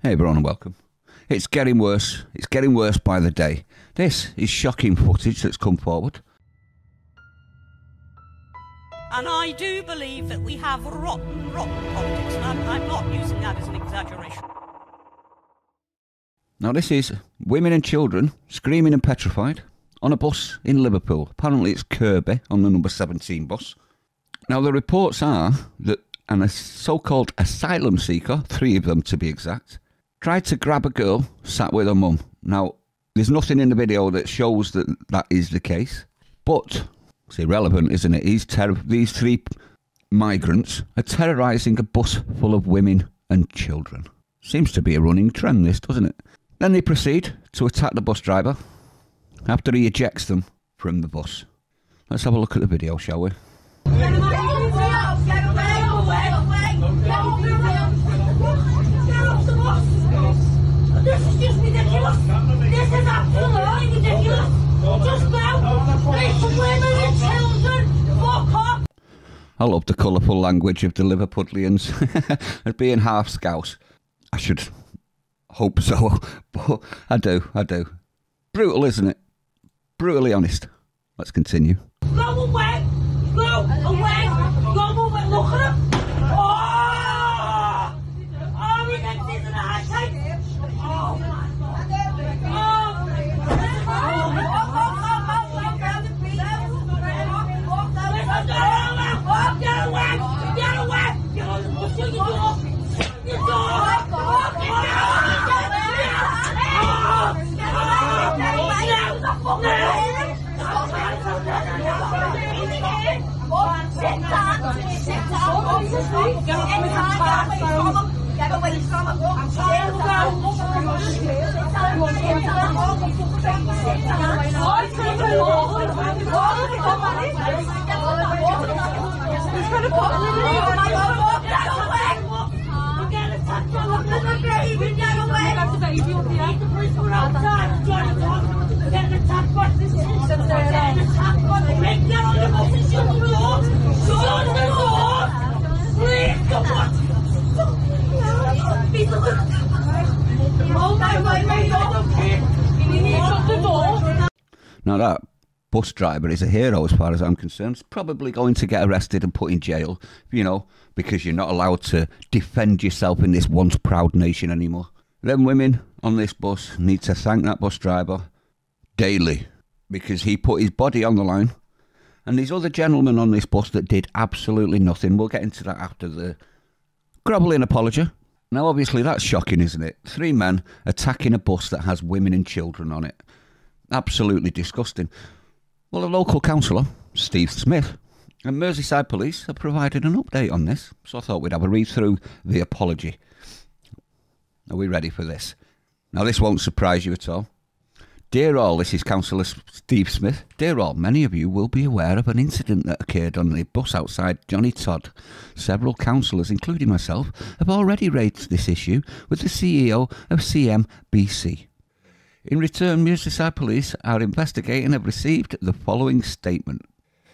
Hey everyone and welcome. It's getting worse. It's getting worse by the day. This is shocking footage that's come forward. And I do believe that we have rotten politics, and I'm not using that as an exaggeration. Now this is women and children screaming and petrified on a bus in Liverpool. Apparently it's Kirby on the number 17 bus. Now the reports are that a so-called asylum seeker, 3 of them to be exact, tried to grab a girl sat with her mum. Now, there's nothing in the video that shows that that is the case, but it's irrelevant, isn't it? These 3 migrants are terrorising a bus full of women and children. Seems to be a running trend, this, doesn't it? Then they proceed to attack the bus driver after he ejects them from the bus. Let's have a look at the video, shall we? This is just ridiculous. This is absolutely ridiculous. Just go. It's women and children. Fuck off. I love the colourful language of the Liverpudlians. As being half Scouse. I should hope so, but I do. Brutal, isn't it? Brutally honest. Let's continue. Go away. Go away. Go away. Look at him. Oh! Oh, he thinks he's an arsehole. Get away from him. Now that bus driver is a hero as far as I'm concerned. He's probably going to get arrested and put in jail, you know, because you're not allowed to defend yourself in this once proud nation anymore. Them women on this bus need to thank that bus driver daily because he put his body on the line. And these other gentlemen on this bus that did absolutely nothing. We'll get into that after the grovelling apology. Now obviously that's shocking, isn't it? 3 men attacking a bus that has women and children on it. Absolutely disgusting. Well, a local councillor, Steve Smith, and Merseyside Police have provided an update on this, so I thought we'd have a read through the apology. Are we ready for this? Now, this won't surprise you at all. Dear all, this is Councillor Steve Smith. Dear all, many of you will be aware of an incident that occurred on the bus outside Johnny Todd. Several councillors, including myself, have already raised this issue with the CEO of CMBC. In return, Merseyside Police are investigating and have received the following statement.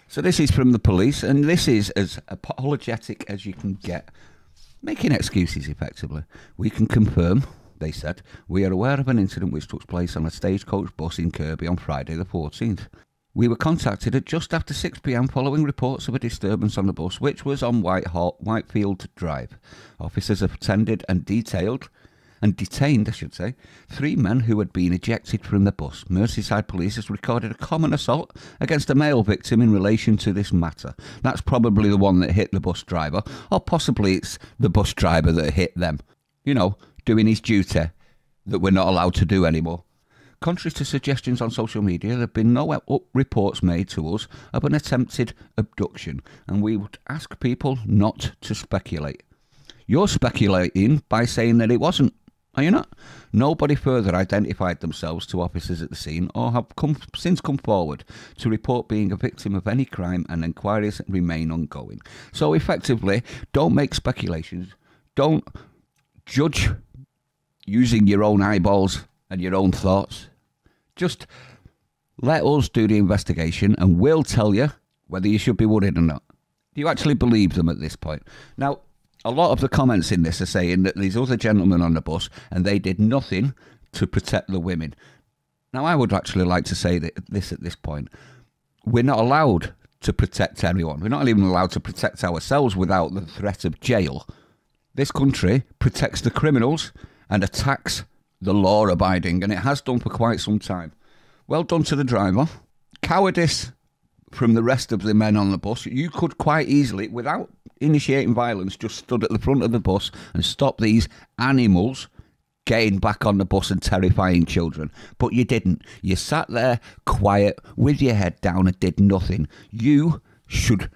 So this is from the police, and this is as apologetic as you can get. Making excuses, effectively. We can confirm, they said, we are aware of an incident which took place on a stagecoach bus in Kirby on Friday the 14th. We were contacted at just after 6 p.m. following reports of a disturbance on the bus, which was on Whitefield Drive. Officers have attended and detained, 3 men who had been ejected from the bus. Merseyside Police has recorded a common assault against a male victim in relation to this matter. That's probably the one that hit the bus driver, or possibly it's the bus driver that hit them. You know, doing his duty that we're not allowed to do anymore. Contrary to suggestions on social media, there have been no reports made to us of an attempted abduction, and we would ask people not to speculate. You're speculating by saying that it wasn't. Are you not? Nobody further identified themselves to officers at the scene or have since come forward to report being a victim of any crime, and inquiries remain ongoing. So effectively, don't make speculations. Don't judge using your own eyeballs and your own thoughts. Just let us do the investigation and we'll tell you whether you should be worried or not. Do you actually believe them at this point? Now, A lot of the comments in this are saying that these other gentlemen on the bus and they did nothing to protect the women. Now, I would actually like to say that this at this point. We're not allowed to protect anyone. We're not even allowed to protect ourselves without the threat of jail. This country protects the criminals and attacks the law-abiding, and it has done for quite some time. Well done to the driver. Cowardice from the rest of the men on the bus. You could quite easily, without initiating violence, just stood at the front of the bus and stop these animals getting back on the bus and terrifying children. But you didn't. You sat there quiet with your head down and did nothing. You should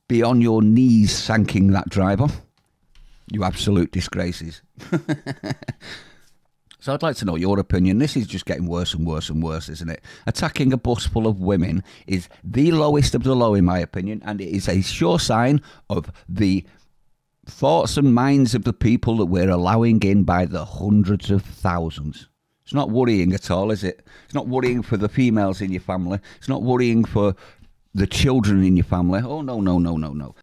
be on your knees thanking that driver. You absolute disgraces. So I'd like to know your opinion. This is just getting worse and worse and worse, isn't it? Attacking a bus full of women is the lowest of the low, in my opinion, and it is a sure sign of the thoughts and minds of the people that we're allowing in by the hundreds of thousands. It's not worrying at all, is it? It's not worrying for the females in your family. It's not worrying for the children in your family. Oh, no, no, no, no, no.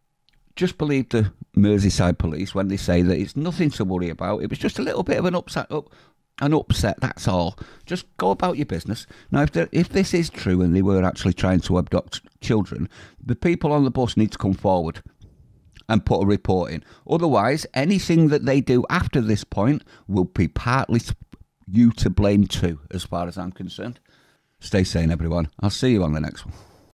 Just believe the Merseyside police when they say that it's nothing to worry about. It was just a little bit of an upset, that's all. Just go about your business. Now, if this is true and they were actually trying to abduct children, the people on the bus need to come forward and put a report in. Otherwise, anything that they do after this point will be partly you to blame too, as far as I'm concerned. Stay sane, everyone. I'll see you on the next one.